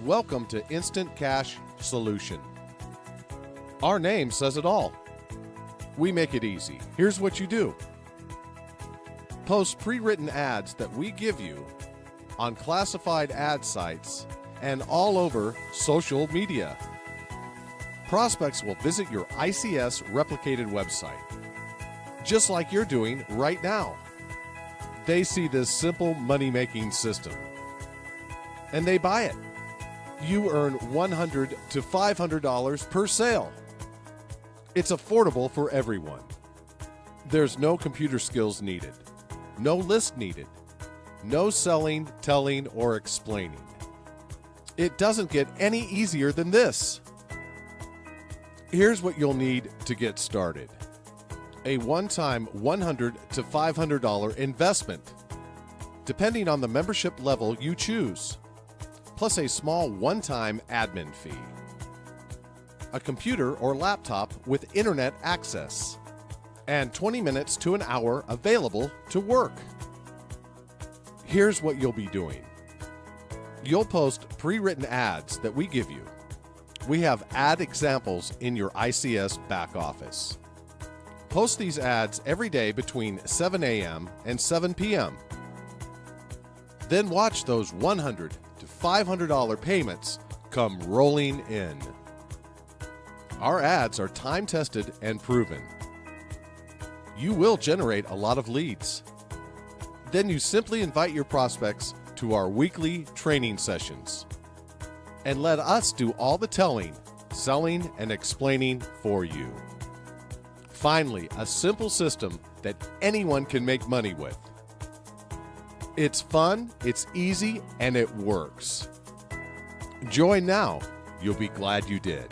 Welcome to Instant Cash Solution. Our name says it all. We make it easy. Here's what you do. Post pre-written ads that we give you on classified ad sites and all over social media. Prospects will visit your ICS replicated website, just like you're doing right now. They see this simple money-making system, and they buy it. You earn $100 to $500 per sale. It's affordable for everyone. There's no computer skills needed, no list needed, no selling, telling, or explaining. It doesn't get any easier than this. Here's what you'll need to get started. A one-time $100 to $500 investment, depending on the membership level you choose, plus a small one-time admin fee. A computer or laptop with internet access, and 20 minutes to an hour available to work. Here's what you'll be doing. You'll post pre-written ads that we give you. We have ad examples in your ICS back office. Post these ads every day between 7 a.m. and 7 p.m. Then watch those $100 to $500 payments come rolling in. Our ads are time-tested and proven. You will generate a lot of leads. Then you simply invite your prospects to our weekly training sessions and let us do all the telling, selling, and explaining for you. Finally, a simple system that anyone can make money with. It's fun, it's easy, and it works. Join now. You'll be glad you did.